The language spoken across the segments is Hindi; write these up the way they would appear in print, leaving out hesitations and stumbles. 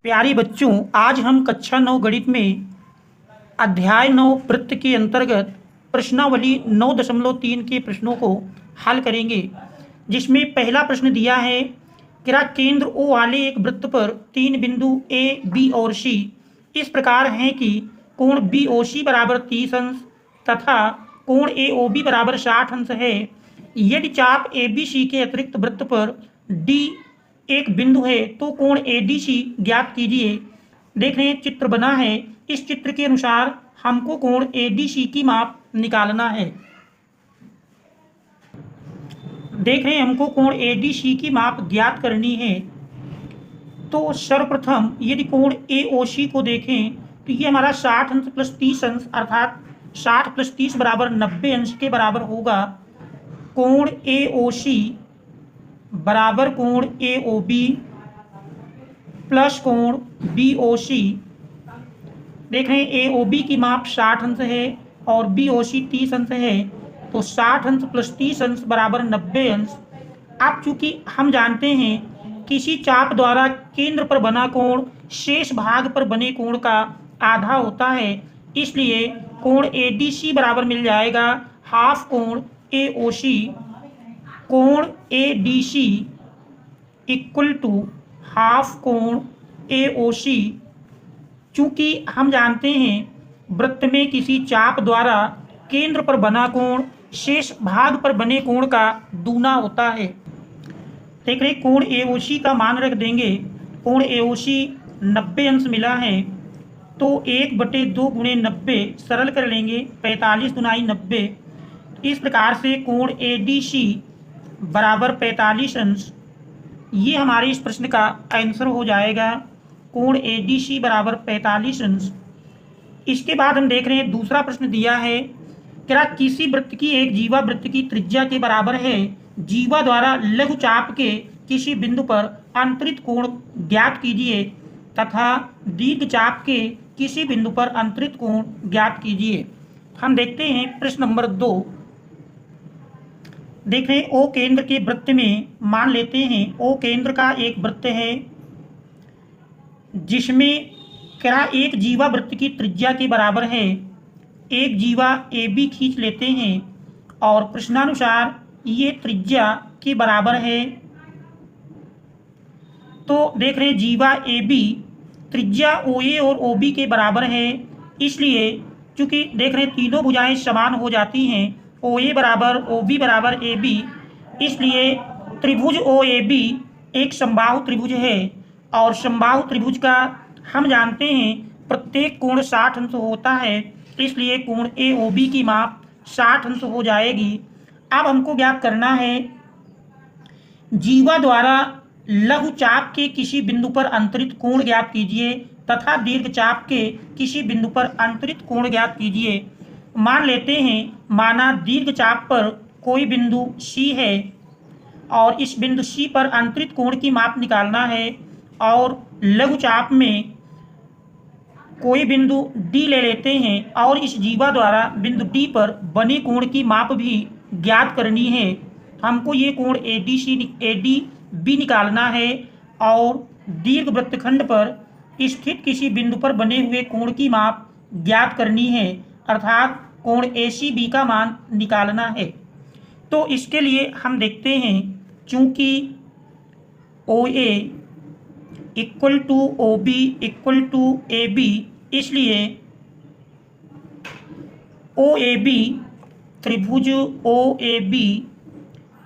प्यारे बच्चों, आज हम कक्षा 9 गणित में अध्याय 9 वृत्त के अंतर्गत प्रश्नावली 9.3 के प्रश्नों को हल करेंगे, जिसमें पहला प्रश्न दिया है कि केंद्र O वाले एक वृत्त पर तीन बिंदु A, B और C इस प्रकार हैं कि कोण BOC बराबर 30 अंश तथा कोण AOB बराबर 60 अंश है। यदि चाप ABC के अतिरिक्त वृत्त पर D एक बिंदु है तो कोण ADC ज्ञात कीजिए। देख रहे हैं चित्र बना है, इस चित्र के अनुसार हमको कोण ADC की माप निकालना है। देख रहे हैं हमको कोण ADC की माप ज्ञात करनी है। तो सर्वप्रथम यदि कोण AOC को देखें तो ये हमारा 60 अंश प्लस 30 अंश अर्थात 60 प्लस 30 बराबर 90 अंश के बराबर होगा। कोण AOC बराबर कोण AOB प्लस कोण BOC। देख रहे हैं AOB की माप 60 अंश है और BOC 30 अंश है, तो 60 अंश प्लस 30 अंश बराबर 90 अंश। अब चूंकि हम जानते हैं किसी चाप द्वारा केंद्र पर बना कोण शेष भाग पर बने कोण का आधा होता है, इसलिए कोण ADC बराबर मिल जाएगा हाफ कोण AOC। कोण ADC इक्वल टू हाफ कोण AOC। चूंकि हम जानते हैं वृत्त में किसी चाप द्वारा केंद्र पर बना कोण शेष भाग पर बने कोण का दूना होता है। देख रहे कोण AOC का मान रख देंगे। कोण AOC 90 अंश मिला है, तो 1/2 गुणे 90 सरल कर लेंगे, 45 गुनाई 90। इस प्रकार से कोण ADC बराबर 45 अंश, ये हमारे इस प्रश्न का आंसर हो जाएगा। कोण ADC बराबर 45 अंश। इसके बाद हम देख रहे हैं दूसरा प्रश्न दिया है, क्या किसी वृत्त की एक जीवा वृत्त की त्रिज्या के बराबर है। जीवा द्वारा लघु चाप के किसी बिंदु पर अंतरित कोण ज्ञात कीजिए तथा दीर्घ चाप के किसी बिंदु पर अंतरित कोण ज्ञात कीजिए। हम देखते हैं प्रश्न नंबर 2। देख रहे हैं O केंद्र के वृत्त में मान लेते हैं O केंद्र का एक वृत्त है जिसमें क्या एक जीवा वृत्त की त्रिज्या के बराबर है। एक जीवा AB खींच लेते हैं और प्रश्नानुसार ये त्रिज्या के बराबर है। तो देख रहे हैं जीवा AB त्रिज्या OA और OB के बराबर है, इसलिए चूंकि देख रहे हैं तीनों भुजाएं समान हो जाती हैं, OA बराबर OB बराबर AB, इसलिए त्रिभुज OAB एक समबाहु त्रिभुज है और समबाहु त्रिभुज का हम जानते हैं प्रत्येक कोण 60 अंश होता है, इसलिए कोण AOB की माप 60 अंश हो जाएगी। अब हमको ज्ञात करना है जीवा द्वारा लघु चाप के किसी बिंदु पर अंतरित कोण ज्ञात कीजिए तथा दीर्घ चाप के किसी बिंदु पर अंतरित कोण ज्ञात कीजिए। मान लेते हैं माना दीर्घ चाप पर कोई बिंदु C है और इस बिंदु C पर अंतरित कोण की माप निकालना है, और लघु चाप में कोई बिंदु D ले लेते हैं और इस जीवा द्वारा बिंदु D पर बने कोण की माप भी ज्ञात करनी है। हमको ये कोण ADB निकालना है और दीर्घ वृत्तखंड पर स्थित किसी बिंदु पर बने हुए कोण की माप ज्ञात करनी है, अर्थात कोण ACB का मान निकालना है। तो इसके लिए हम देखते हैं चूंकि OA equal to OB equal to AB, इसलिए OAB त्रिभुज OAB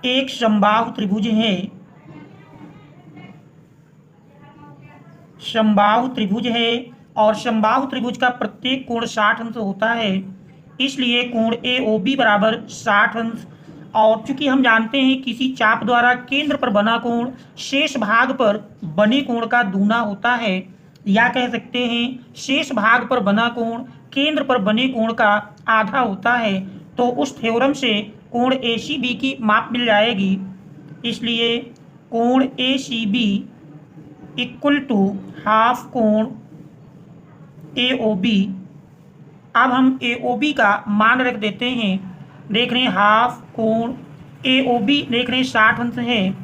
एक समबाहु त्रिभुज है। समबाहु त्रिभुज है और समबाहु त्रिभुज का प्रत्येक कोण 60 अंश होता है, इसलिए कोण AOB बराबर 60 अंश। और चूंकि हम जानते हैं किसी चाप द्वारा केंद्र पर बना कोण शेष भाग पर बने कोण का दूना होता है, या कह सकते हैं शेष भाग पर बना कोण केंद्र पर बने कोण का आधा होता है, तो उस थ्योरम से कोण ACB की माप मिल जाएगी। इसलिए कोण ACB इक्वल टू हाफ कोण AOB। अब हम AOB का मान रख देते हैं। देख रहे हैं हाफ कोण AOB देख रहे हैं 60 अंश है,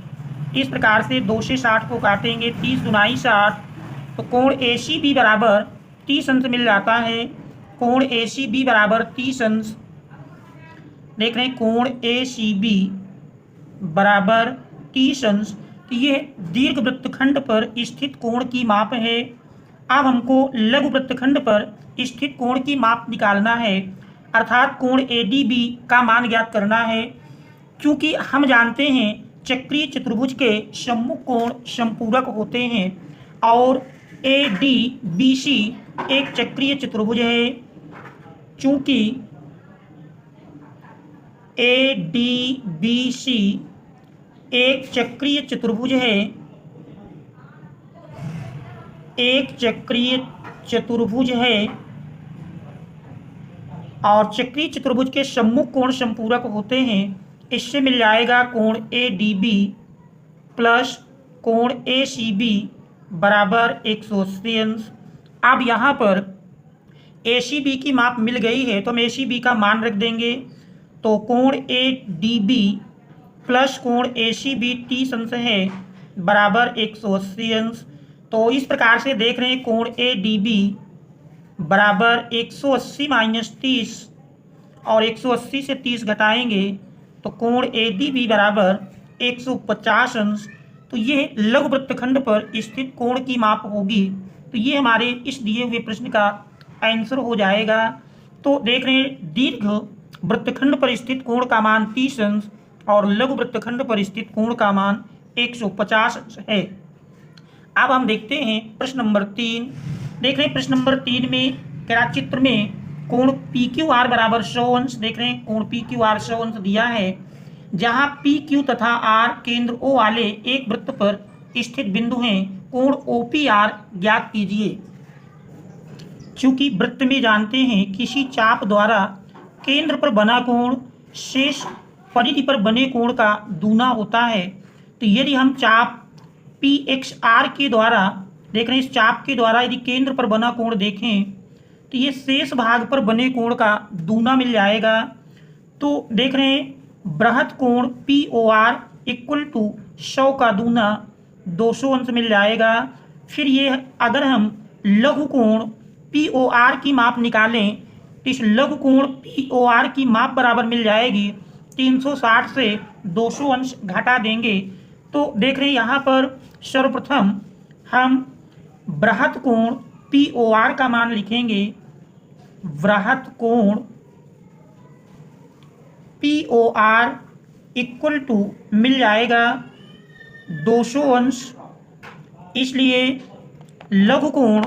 इस प्रकार से 2 से 60 को काटेंगे, 30 गुनाई 60, तो कोण ACB बराबर 30 अंश मिल जाता है। कोण ACB बराबर 30 अंश। देख रहे हैं कोण ACB बराबर 30 अंश। तो ये दीर्घ वृत्तखंड पर स्थित कोण की माप है। अब हमको लघु वृत्तखंड पर स्थित कोण की माप निकालना है, अर्थात कोण ADB का मान ज्ञात करना है। क्योंकि हम जानते हैं चक्रीय चतुर्भुज के सम्मुख कोण समपूरक होते हैं और ADBC एक चक्रीय चतुर्भुज है। चूंकि ADBC एक चक्रीय चतुर्भुज है, एक चक्रीय चतुर्भुज है और चक्रीय चतुर्भुज के सम्मुख कोण समपूरक होते हैं, इससे मिल जाएगा कोण ADB प्लस कोण ACB बराबर 180 अंश। अब यहाँ पर ACB की माप मिल गई है तो हम ACB का मान रख देंगे। तो कोण ADB प्लस कोण ACB 30 अंश है बराबर 180 अंश। तो इस प्रकार से देख रहे हैं कोण ADB बराबर 180 माइनस 30 और 180 से 30 घटाएंगे तो कोण ADB बराबर 150 अंश। तो ये लघु वृत्तखंड पर स्थित कोण की माप होगी। तो ये हमारे इस दिए हुए प्रश्न का आंसर हो जाएगा। तो देख रहे हैं दीर्घ वृत्तखंड पर स्थित कोण का मान 30 अंश और लघु वृत्तखंड पर स्थित कोण का मान 150 अंश है। अब हम देखते हैं प्रश्न नंबर 3। देख रहे हैं प्रश्न नंबर 3 में क्या चित्र में कोण PQR बराबर 100 अंश। देख रहे हैं कोण PQR 100 अंश दिया है, जहां PQ तथा R केंद्र O वाले एक वृत्त पर स्थित बिंदु हैं। कोण OPR ज्ञात कीजिए। चूंकि वृत्त में जानते हैं किसी चाप द्वारा केंद्र पर बना कोण शेष परिधि पर बने कोण का दूना होता है। तो यदि हम चाप PXR के द्वारा देख रहे हैं, इस चाप के द्वारा यदि केंद्र पर बना कोण देखें तो ये शेष भाग पर बने कोण का दूना मिल जाएगा। तो देख रहे हैं बृहत कोण POR इक्वल टू 100 का दूना 200 अंश मिल जाएगा। फिर ये अगर हम लघु कोण POR की माप निकालें तो इस लघु कोण POR की माप बराबर मिल जाएगी 360 से 200 अंश घटा देंगे। तो देख रहे हैं यहाँ पर सर्वप्रथम हम बृहत कोण POR का मान लिखेंगे। बृहत कोण POR इक्वल टू मिल जाएगा 200 अंश। इसलिए लघु कोण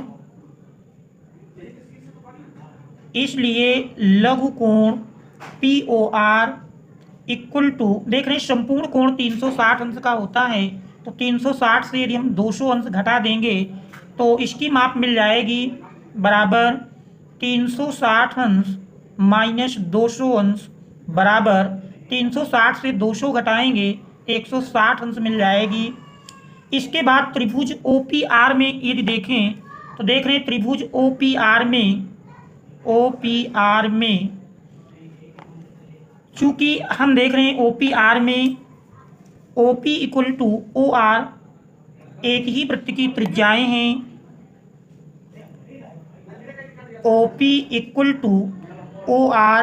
POR इक्वल टू देख रहे हैं संपूर्ण कोण 360 अंश का होता है। तो 360 से यदि हम 200 अंश घटा देंगे तो इसकी माप मिल जाएगी बराबर 360 अंश माइनस 200 अंश बराबर 360 से 200 घटाएंगे 160 अंश मिल जाएगी। इसके बाद त्रिभुज OPR में यदि देखें तो देख रहे हैं त्रिभुज OPR में चूंकि हम देख रहे हैं OPR में OP इक्वल टू OR एक ही वृत्त की त्रिज्याएं हैं। OP इक्वल टू OR,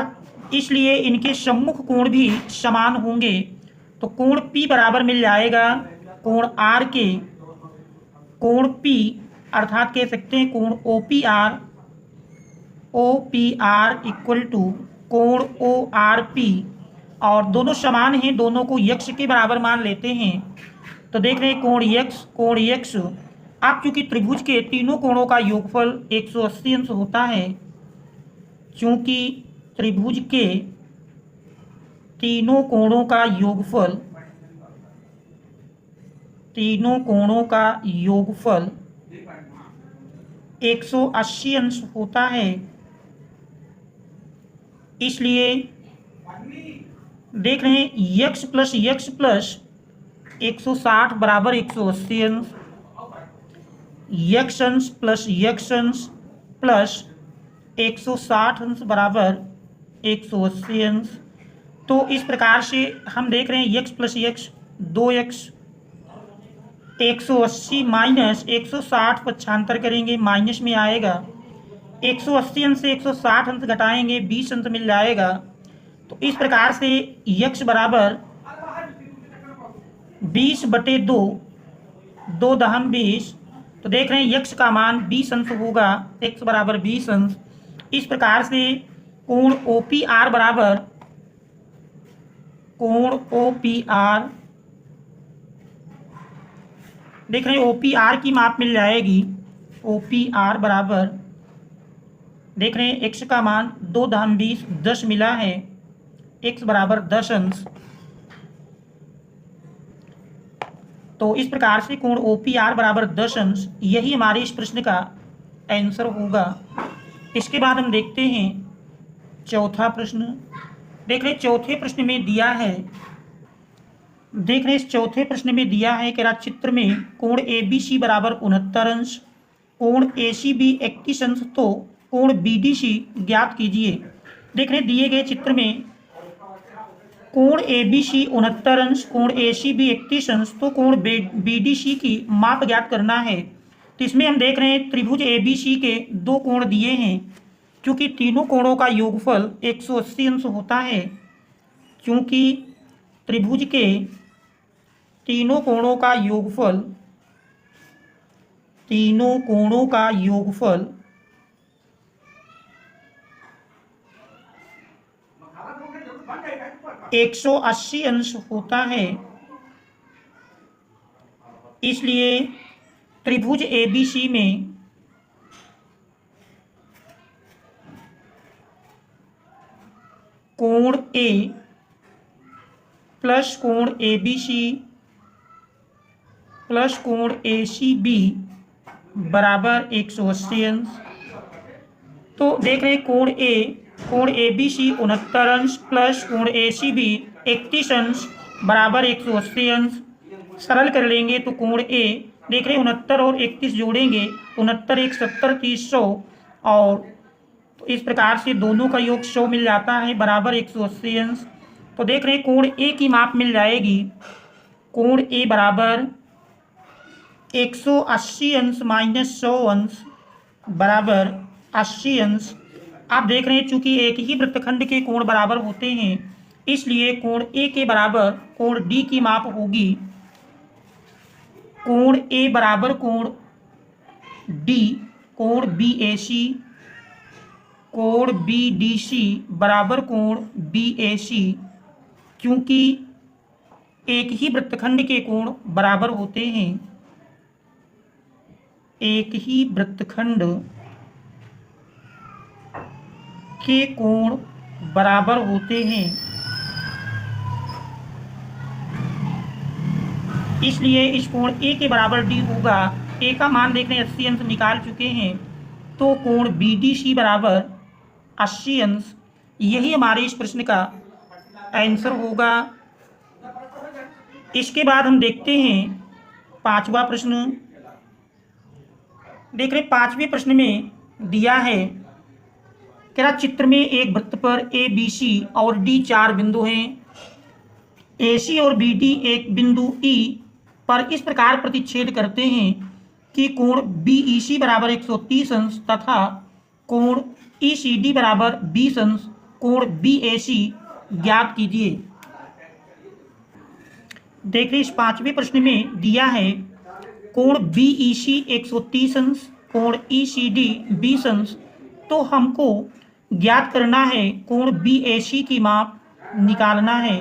इसलिए इनके सम्मुख कोण भी समान होंगे। तो कोण P बराबर मिल जाएगा कोण R के कोण P, अर्थात कह सकते हैं कोण OPR इक्वल टू कोण ORP, और दोनों समान हैं, दोनों को यक्ष के बराबर मान लेते हैं। तो देख रहे हैं कोण यक्ष। अब चूंकि त्रिभुज के तीनों कोणों का योगफल 180 अंश होता है, चूंकि त्रिभुज के तीनों कोणों का योगफल 180 अंश होता है, इसलिए देख रहे हैं यक्ष प्लस 160 बराबर 180 अंश, यक्ष अंश प्लस 160 अंश बराबर 180 अंश। तो इस प्रकार से हम देख रहे हैं यक्ष प्लस यक्ष 2x 180 माइनस 160 पक्षांतर करेंगे, माइनस में आएगा। 180 अंश से 160 अंश घटाएंगे, 20 अंश मिल जाएगा। तो इस प्रकार से यक्ष बराबर 20/2, 2 दहम 20। तो देख रहे हैं यक्ष का मान 20 अंश होगा, x बराबर 20 अंश। इस प्रकार से कोण OPR बराबर, कोण OPR देख रहे हैं OPR की माप मिल जाएगी। OPR बराबर देख रहे हैं x का मान 2 दहम 20, 10 मिला है, x बराबर 10 अंश। तो इस प्रकार से कोण OPR बराबर 10 अंश, यही हमारे इस प्रश्न का आंसर होगा। इसके बाद हम देखते हैं चौथा प्रश्न। देख रहे चौथे प्रश्न में दिया है, देख रहे इस चौथे प्रश्न में दिया है कि चित्र में कोण ABC बराबर 69 अंश, कोण ACB 31 अंश, तो कोण BDC ज्ञात कीजिए। देख रहे दिए गए चित्र में कोण ABC 69 अंश, कोण ACB 31 अंश, तो कोण BDC की माप ज्ञात करना है। तो इसमें हम देख रहे हैं त्रिभुज ABC के दो कोण दिए हैं। क्योंकि तीनों कोणों का योगफल 180 अंश होता है, क्योंकि त्रिभुज के तीनों कोणों का योगफल 180 अंश होता है। इसलिए त्रिभुज ABC में कोण A प्लस कोण ABC प्लस कोण ACB बराबर 180 अंश। तो देख रहे हैं कोण ABC 69 अंश प्लस कोण ACB 31 अंश बराबर 180 अंश। सरल कर लेंगे तो कोण A देख रहे हैं 69 और 31 जोड़ेंगे, 69 1 70 30 100, और तो इस प्रकार से दोनों का योग 100 मिल जाता है बराबर 180 अंश। तो देख रहे हैं कोण A की माप मिल जाएगी, कोण A बराबर 180 अंश माइनस 100 अंश बराबर 80 अंश। आप देख रहे हैं चूंकि एक ही वृत्तखंड के कोण बराबर होते हैं, इसलिए कोण A के बराबर कोण D की माप होगी। कोण A बराबर कोण D, कोण BAC, कोण BDC बराबर कोण BAC। क्योंकि एक ही वृत्तखंड के कोण बराबर होते हैं, एक ही वृत्तखंड के कोण बराबर होते हैं, इसलिए इस कोण A के बराबर D होगा। A का मान देखने 80 अंश निकाल चुके हैं, तो कोण BDC बराबर 80 अंश, यही हमारे इस प्रश्न का आंसर होगा। इसके बाद हम देखते हैं पांचवा प्रश्न। देख रहे पांचवें प्रश्न में दिया है कि चित्र में एक वृत्त पर ABC और D 4 बिंदु हैं। AC और BD एक बिंदु E पर इस प्रकार प्रतिच्छेद करते हैं कि कोण BEC बराबर 130 अंश तथा कोण ECD बराबर 20 अंश, कोण BAC ज्ञात कीजिए। देखिए इस पांचवें प्रश्न में दिया है कोण BEC 130 अंश, कोण ECD 20 अंश, तो हमको ज्ञात करना है कोण BAC की माप निकालना है।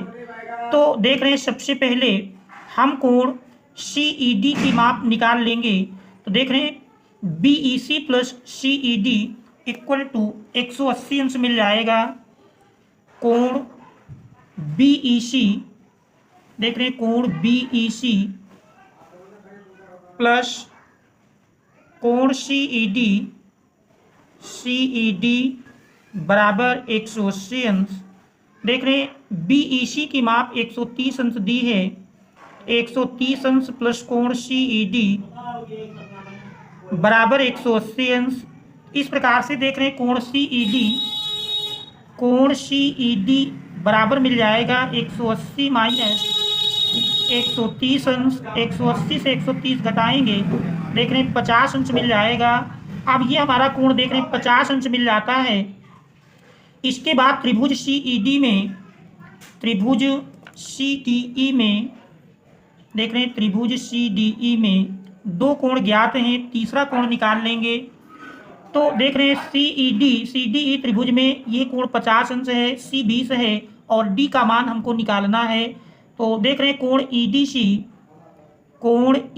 तो देख रहे हैं सबसे पहले हम कोण CED की माप निकाल लेंगे। तो देख रहे हैं BEC plus CED equal to 180 अंश मिल जाएगा। कोण BEC देख रहे हैं कोण BEC प्लस कोण CED बराबर 180 अंश। देख रहे हैं BEC की माप 130 अंश दी है, 130 अंश प्लस कोण CED बराबर 180 अंश। इस प्रकार से देख रहे हैं कोण CED बराबर मिल जाएगा 180 माइनस 130 अंश, 180 से 130 घटाएंगे, देख रहे हैं 50 अंश मिल जाएगा। अब ये हमारा कोण देख रहे हैं 50 अंश मिल जाता है। इसके बाद त्रिभुज CED में, त्रिभुज CDE में देख रहे हैं, त्रिभुज CDE में दो कोण ज्ञात हैं, तीसरा कोण निकाल लेंगे। तो देख रहे हैं CDE त्रिभुज में ये कोण 50 अंश है, C 20 है और D का मान हमको निकालना है। तो देख रहे हैं कोण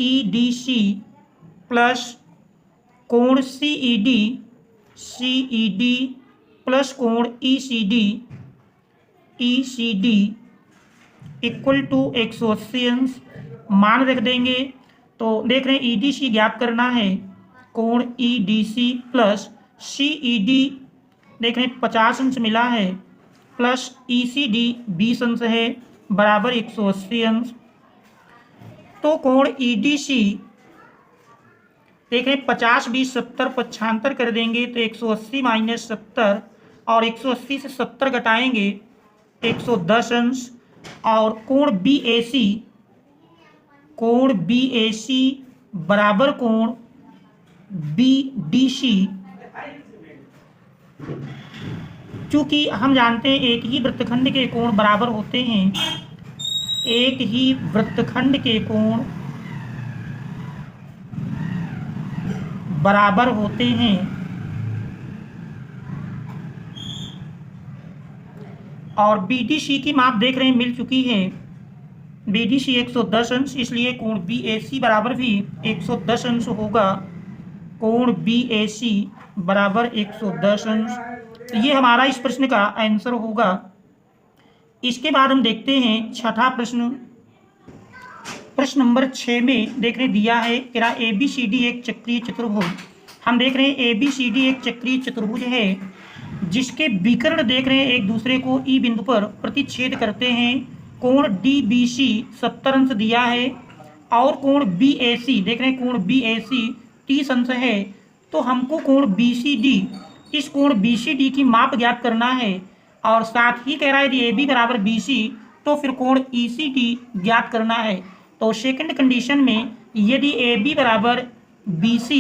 EDC प्लस कोण CED प्लस कोण ECD इक्वल टू 180 अंश, मान रख देंगे। तो देख रहे हैं EDC ज्ञात करना है, कोण EDC प्लस CED देख रहे हैं 50 अंश मिला है, प्लस ECD 20 अंश है, बराबर 180 अंश। तो कोण EDC देख रहे हैं 50 20 70 पक्षांतर कर देंगे तो 180 माइनस 70 और 180 से 70 घटाएंगे 110 अंश। और कोण BAC बराबर कोण BDC, चूंकि हम जानते हैं एक ही वृत्तखंड के कोण बराबर होते हैं, एक ही वृत्तखंड के कोण बराबर होते हैं। और BDC की माप देख रहे हैं मिल चुकी है, BDC 110 अंश, इसलिए कोण BAC बराबर भी 110 अंश होगा। कोण BAC बराबर 110 अंश, तो ये हमारा इस प्रश्न का आंसर होगा। इसके बाद हम देखते हैं छठा प्रश्न। प्रश्न नंबर 6 में देख रहे दिया है कि ABCD एक चक्रीय चतुर्भुज। हम देख रहे हैं ABCD एक चक्रीय चतुर्भुज है जिसके विकर्ण देख रहे हैं एक दूसरे को E बिंदु पर प्रतिच्छेद करते हैं। कोण DBC 70 अंश दिया है और कोण BAC देख रहे हैं, कोण BAC 30 अंश है। तो हमको कोण BCD, इस कोण BCD की माप ज्ञात करना है और साथ ही कह रहा है यदि AB बराबर BC तो फिर कोण ECD ज्ञात करना है। तो सेकंड कंडीशन में यदि AB बराबर BC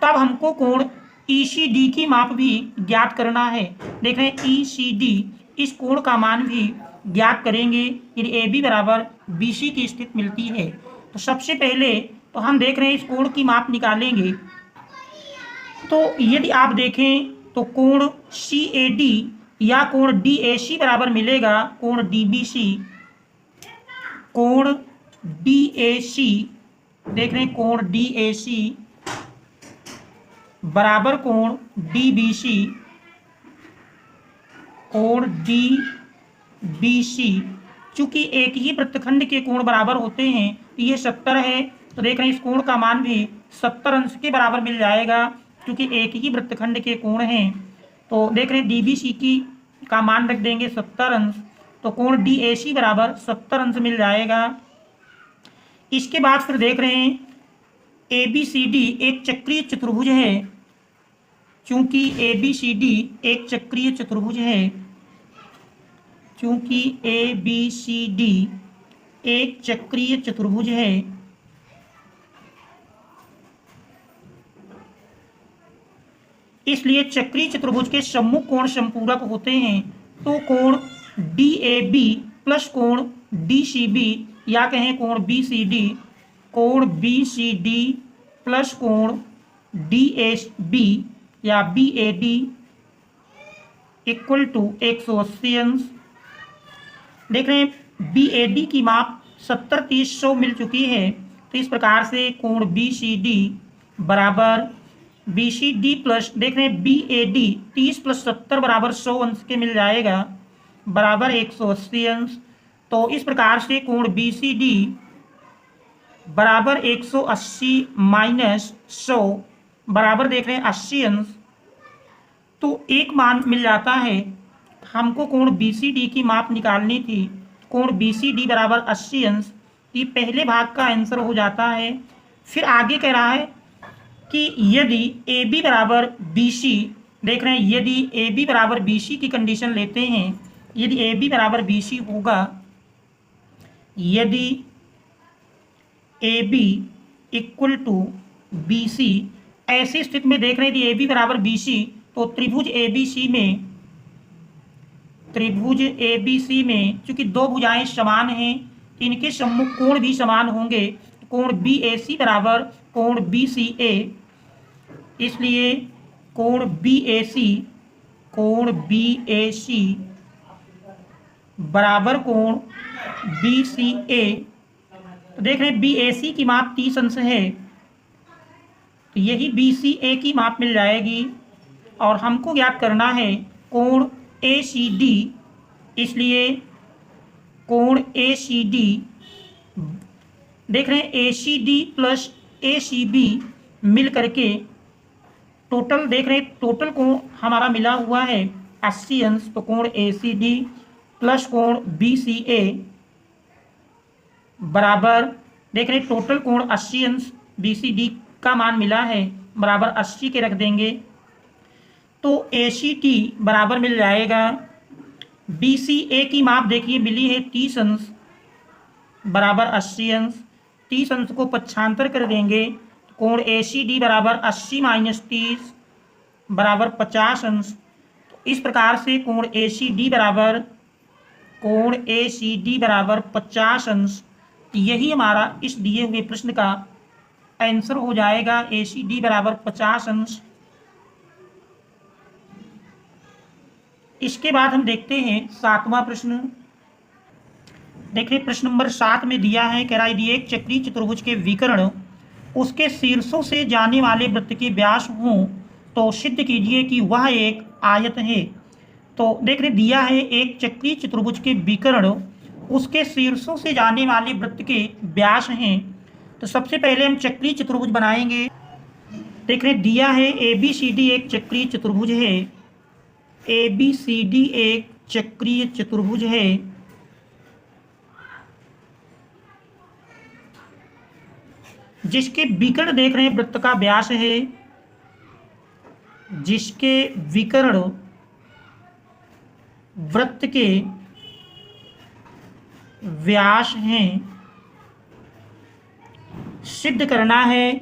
तब हमको कोण ECD की माप भी ज्ञात करना है। देख रहे हैं ECD, इस कोण का मान भी ज्ञात करेंगे यदि AB बराबर BC की स्थिति मिलती है। तो सबसे पहले तो हम देख रहे हैं इस कोण की माप निकालेंगे। तो यदि आप देखें तो कोण CAD या कोण DAC बराबर मिलेगा कोण DBC। कोण DAC देख रहे हैं, कोण DAC बराबर कोण DBC, कोण DBC चूंकि एक ही वृत्तखंड के कोण बराबर होते हैं तो ये 70 है, तो देख रहे हैं इस कोण का मान भी 70 अंश के बराबर मिल जाएगा क्योंकि एक ही वृत्तखंड के कोण हैं। तो देख रहे हैं DBC का मान रख देंगे 70 अंश, तो कोण DAC बराबर 70 अंश मिल जाएगा। इसके बाद फिर देख रहे हैं ABCD एक चक्रीय चतुर्भुज है, चूंकि ABCD एक चक्रीय चतुर्भुज है, चूंकि ABCD एक चक्रीय चतुर्भुज है, इसलिए चक्रीय चतुर्भुज के सम्मुख कोण समपूरक होते हैं। तो कोण DAB प्लस कोण DCB या कहें कोण BCD, कोण BCD प्लस कोण DAB या BAD इक्वल टू 180 अंश। देख रहे हैं BAD की माप 70 30 100 मिल चुकी है, तो इस प्रकार से कोण BCD बराबर BCD प्लस देख रहे हैं BAD 30 प्लस 70 बराबर 100 अंश के मिल जाएगा, बराबर 180 अंश। तो इस प्रकार से कोण BCD बराबर 180 माइनस 100 बराबर देख रहे हैं 80 अंश। तो एक मान मिल जाता है। हमको कोण BCD की माप निकालनी थी, कोण BCD बराबर 80 अंश, ये पहले भाग का आंसर हो जाता है। फिर आगे कह रहा है कि यदि AB बराबर BC देख रहे हैं, यदि AB बराबर BC की कंडीशन लेते हैं, यदि AB बराबर BC होगा, यदि A B equal to B C, ऐसी स्थिति में देख रहे हैं कि ए बी बराबर बी सी, तो त्रिभुज ए बी सी में चूंकि दो भुजाएं समान हैं, इनके सम्मुख कोण भी समान होंगे। कोण बी ए सी बराबर कोण बी सी ए, इसलिए कोण बी ए सी बराबर कोण बी सी ए। तो देख रहे हैं बी ए सी की माप 30 अंश है, तो यही बी सी ए की माप मिल जाएगी। और हमको ज्ञात करना है कोण ए सी डी, इसलिए कोण ए सी डी देख रहे हैं ए सी डी प्लस ए सी बी मिल करके टोटल देख रहे हैं, टोटल कोण हमारा मिला हुआ है 80 अंश। तो कोण ए सी डी प्लस कोण बी सी ए बराबर देख रहे हैं टोटल कोण 80 अंश, बी सी डी का मान मिला है बराबर 80 के रख देंगे, तो ए सी टी बराबर मिल जाएगा। बी सी ए की माप देखिए मिली है 30 अंश बराबर 80 अंश, 30 अंश को पक्षांतर कर देंगे, कोण ए सी डी बराबर 80 माइनस 30 बराबर 50 अंश। तो इस प्रकार से कोण ए सी डी बराबर 50 अंश, यही हमारा इस दिए हुए प्रश्न का आंसर हो जाएगा। ए सी डी बराबर 50 अंश। इसके बाद हम देखते हैं 7वां प्रश्न। देखिए प्रश्न नंबर 7 में दिया है, कह रहा है यदि एक चक्रीय चतुर्भुज के विकर्ण उसके शीर्षों से जाने वाले वृत्त के व्यास हों तो सिद्ध कीजिए कि वह एक आयत है। तो देख रहे दिया है एक चक्रीय चतुर्भुज के विकर्ण उसके शीर्षों से जाने वाले वृत्त के व्यास हैं। तो सबसे पहले हम चक्रीय चतुर्भुज बनाएंगे। देख रहे दिया है ए बी सी डी एक चक्रीय चतुर्भुज है, ए बी सी डी एक चक्रीय चतुर्भुज है, जिसके विकर्ण देख रहे हैं वृत्त का व्यास है, जिसके विकर्ण वृत्त के व्यास हैं। सिद्ध करना है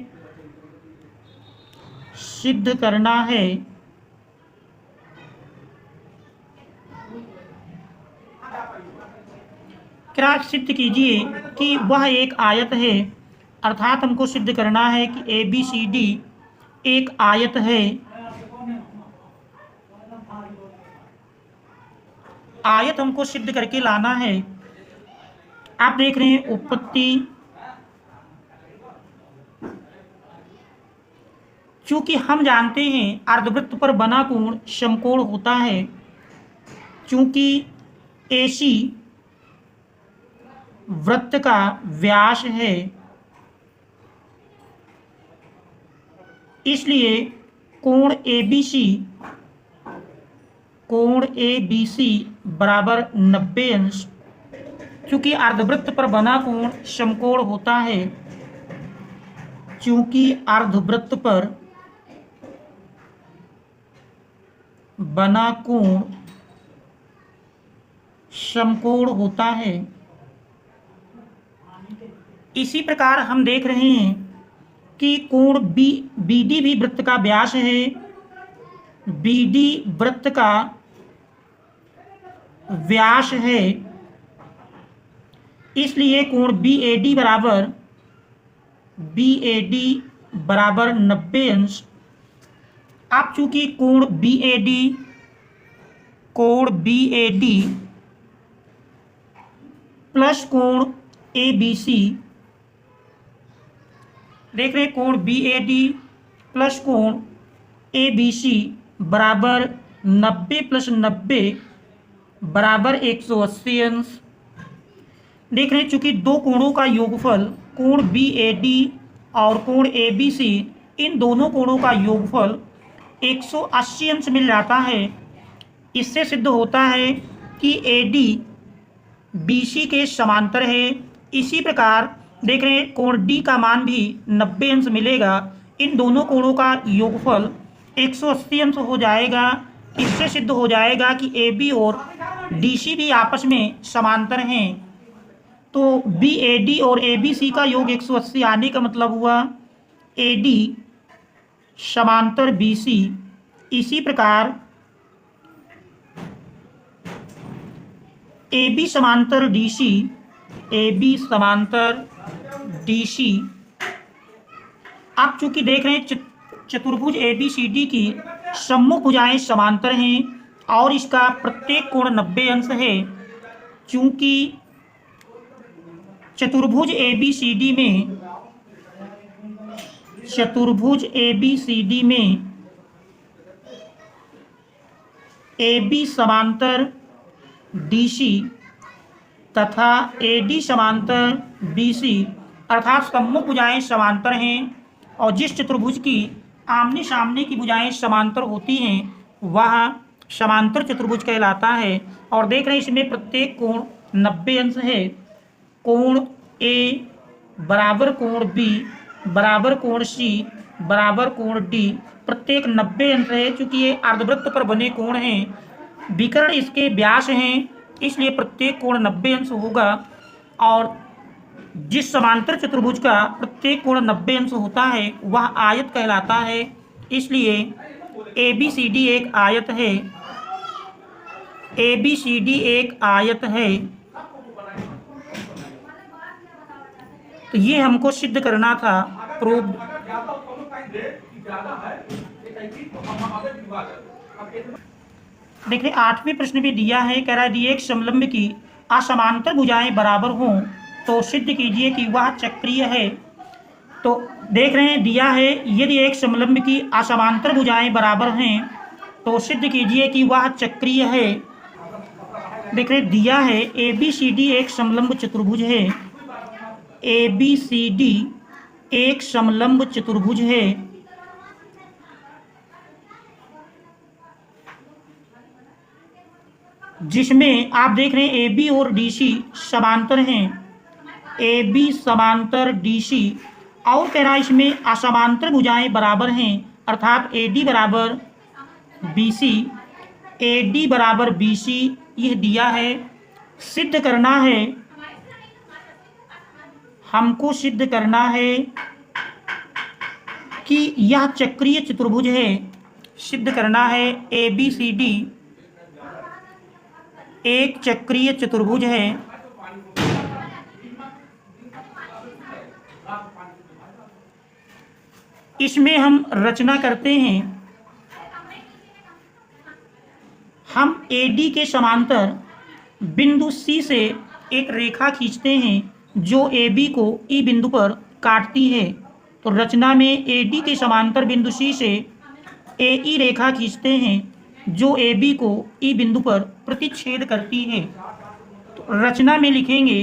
क्या सिद्ध कीजिए कि वह एक आयत है, अर्थात हमको सिद्ध करना है कि ए बी सी डी एक आयत है। आयत हमको सिद्ध करके लाना है। आप देख रहे हैं उत्पत्ति, चूंकि हम जानते हैं अर्धवृत्त पर बना कोण समकोण होता है, चूंकि एसी वृत्त का व्यास है, इसलिए कोण ए बी सी बराबर 90 अंश। चूंकि अर्धवृत्त पर बना कोण समकोण होता है, चूंकि अर्धवृत्त पर बना कोण समकोण होता है, इसी प्रकार हम देख रहे हैं कि कोण बी डी भी वृत्त का व्यास है, बी डी वृत्त का व्यास है, इसलिए कोण बी ए डी बराबर 90 अंश। आप चूंकि कोण बी ए डी प्लस कोण ए बी सी देख रहे हैं, कोण बी ए डी प्लस कोण ए बी सी बराबर 90 प्लस 90 बराबर 180 अंश। देख रहे हैं चूंकि दो कोणों का योगफल कोण बी ए डी और कोण ए बी सी, इन दोनों कोणों का योगफल 180 अंश मिल जाता है। इससे सिद्ध होता है कि ए डी बी सी के समांतर है। इसी प्रकार देख रहे हैं कोण डी का मान भी 90 अंश मिलेगा। इन दोनों कोणों का योगफल 180 अंश हो जाएगा। इससे सिद्ध हो जाएगा कि ए बी और डी सी भी आपस में समांतर हैं। तो बी ए डी और ए बी सी का योग 180 आने का मतलब हुआ ए डी समांतर बी सी। इसी प्रकार ए बी समांतर डी सी, ए बी समांतर डी सी। आप चूंकि देख रहे हैं चतुर्भुज ए बी सी डी की सम्मुख भुजाएं समांतर हैं और इसका प्रत्येक कोण 90 अंश है। चूंकि चतुर्भुज ए बी सी डी में ए बी समांतर डी सी तथा ए डी समांतर बी सी अर्थात सम्मुख भुजाएं समांतर हैं और जिस चतुर्भुज की आमने सामने की भुजाएं समांतर होती हैं वह समांतर चतुर्भुज कहलाता है। और देख रहे हैं इसमें प्रत्येक कोण 90 अंश है। कोण ए बराबर कोण बी बराबर कोण सी बराबर कोण डी प्रत्येक 90 अंश है। चूंकि ये अर्धवृत्त पर बने कोण हैं, विकर्ण इसके व्यास हैं, इसलिए प्रत्येक कोण 90 अंश होगा। और जिस समांतर चतुर्भुज का प्रत्येक कोण 90 अंश होता है वह आयत कहलाता है। इसलिए ए बी सी डी एक आयत है। ए बी सी डी एक आयत है। तो ये हमको सिद्ध करना था, प्रूव। देखिए 8वें प्रश्न में दिया है, कह रहा है यदि एक समलंब की असमांतर भुजाएं बराबर हों तो सिद्ध कीजिए कि वह चक्रीय है। तो देख रहे हैं दिया है यदि एक समलंब की असमांतर भुजाएं बराबर हैं तो सिद्ध कीजिए कि वह चक्रीय है। देख रहे दिया है ए बी सी डी एक समलंब चतुर्भुज है। ए बी सी डी एक समलंब चतुर्भुज है। जिसमें आप देख रहे हैं ए बी और डी सी समांतर हैं। ए बी समांतर डी सी और कह रहा है इसमें असमांतर भुजाएं बराबर हैं अर्थात ए डी बराबर बी सी, ए डी बराबर बी सी। यह दिया है। सिद्ध करना है, हमको सिद्ध करना है कि यह चक्रीय चतुर्भुज है। सिद्ध करना है ए बी सी डी एक चक्रीय चतुर्भुज है। इसमें हम रचना करते हैं। हम AD के समांतर बिंदु C से एक रेखा खींचते हैं जो AB को E बिंदु पर काटती है। तो रचना में AD के समांतर बिंदु C से AE रेखा खींचते हैं जो AB को E बिंदु पर प्रतिच्छेद करती है। तो रचना में लिखेंगे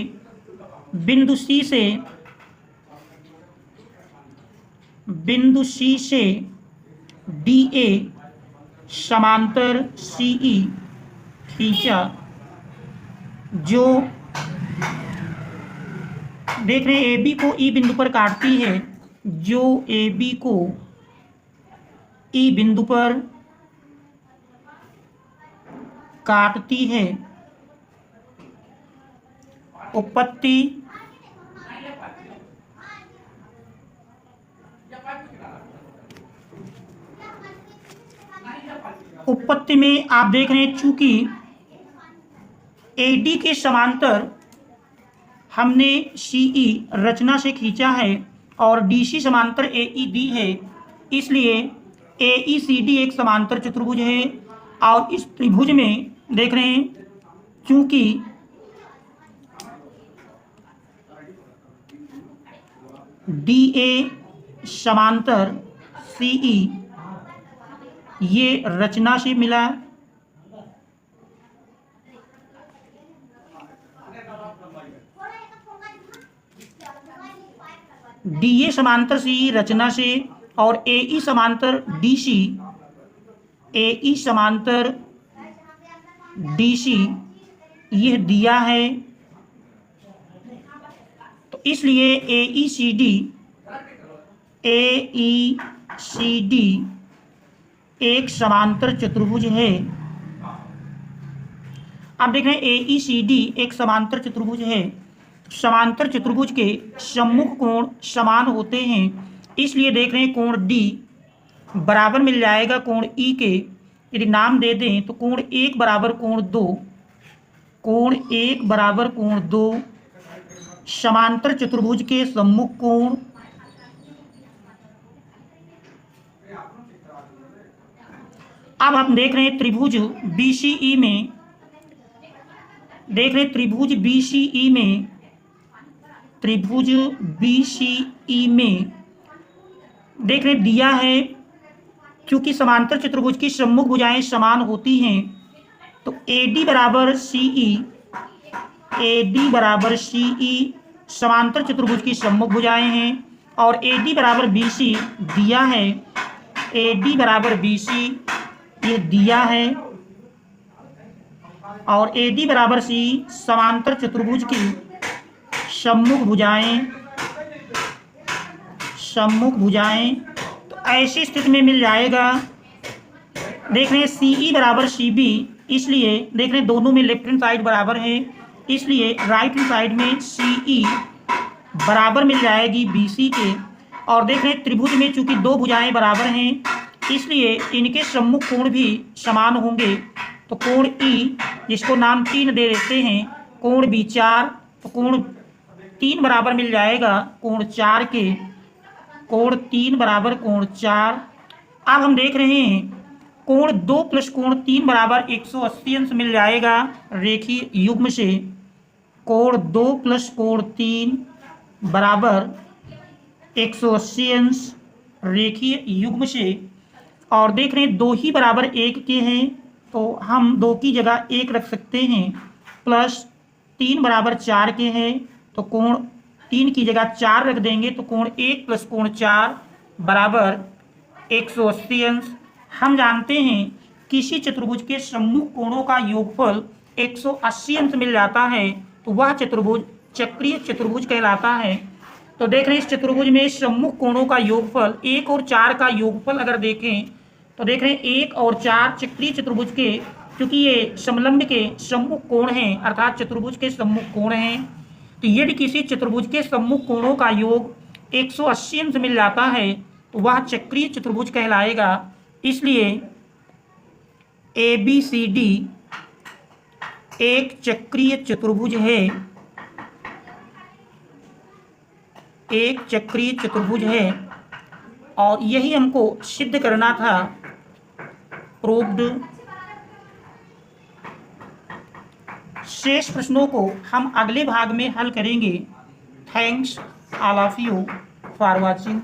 बिंदु C से DA समांतर CE खींचा, जो देख रहे हैं AB को E बिंदु पर काटती है, जो AB को E बिंदु पर काटती है। उत्पत्ति में आप देख रहे हैं चूंकि AD के समांतर हमने CE रचना से खींचा है और DC समांतर AE दी है, इसलिए AECD एक समांतर चतुर्भुज है। और इस त्रिभुज में देख रहे हैं चूंकि DA समांतर CE ये रचना से मिला। DA समांतर CE रचना से और AE समांतर DC, AE समांतर DC यह दिया है। तो इसलिए AECD एक समांतर चतुर्भुज है। आप देख रहे हैं AECD एक समांतर चतुर्भुज है। समांतर चतुर्भुज के सम्मुख कोण समान होते हैं, इसलिए देख रहे हैं कोण डी बराबर मिल जाएगा कोण ई के। यदि नाम दे दें तो कोण 1 बराबर कोण 2, कोण 1 बराबर कोण 2 समांतर चतुर्भुज के सम्मुख कोण अब हम देख रहे हैं त्रिभुज BCE में, देख रहे हैं त्रिभुज BCE में, त्रिभुज BCE में देख रहे हैं दिया है, क्योंकि समांतर चतुर्भुज की सम्मुख भुजाएं समान होती हैं तो AD बराबर CE, AD बराबर CE समांतर चतुर्भुज की सम्मुख भुजाएं हैं, और AD बराबर BC दिया है, AD बराबर BC ये दिया है, और AD बराबर C समांतर चतुर्भुज की सम्मुख भुजाएं, सम्मुख भुजाएं। तो ऐसी स्थिति में मिल जाएगा, देख रहे हैं CE बराबर CB, इसलिए देख रहे हैं दोनों में लेफ्ट हैंड साइड बराबर है, इसलिए राइट हैंड साइड में CE बराबर मिल जाएगी BC के। और देख रहे हैं त्रिभुज में चूंकि दो भुजाएं बराबर हैं, इसलिए इनके सम्मुख कोण भी समान होंगे। तो कोण E जिसको नाम 3 दे देते हैं, कोण B4, तो कोण 3 बराबर मिल जाएगा कोण 4 के, कोण 3 बराबर कोण 4। अब हम देख रहे हैं कोण 2 प्लस कोण 3 बराबर 180 अंश मिल जाएगा रेखीय युग्म से। कोण 2 प्लस कोण 3 बराबर 180 अंश रेखीय युग्म से। और देख रहे हैं 2 ही बराबर 1 के हैं, तो हम 2 की जगह 1 रख सकते हैं, प्लस 3 बराबर 4 के हैं, तो कोण 3 की जगह 4 रख देंगे, तो कोण 1 प्लस कोण 4 बराबर 180 अंश। हम जानते हैं किसी चतुर्भुज के सम्मुख कोणों का योगफल 180 अंश मिल जाता है, तो वह चतुर्भुज चक्रीय चतुर्भुज कहलाता है। तो देख रहे हैं इस चतुर्भुज में सम्मुख कोणों का योगफल 1 और 4 का योगफल अगर देखें तो देख रहे हैं 1 और 4 चक्रीय चतुर्भुज के, क्योंकि ये समलंब के सम्मुख कोण हैं, अर्थात चतुर्भुज के सम्मुख कोण हैं, तो यदि किसी चतुर्भुज के सम्मुख कोणों का योग 180 अंश मिल जाता है तो वह चक्रीय चतुर्भुज कहलाएगा। इसलिए ABCD एक चक्रीय चतुर्भुज है, एक चक्रीय चतुर्भुज है, और यही हमको सिद्ध करना था। प्रूव्ड। शेष प्रश्नों को हम अगले भाग में हल करेंगे। Thanks all of you for watching.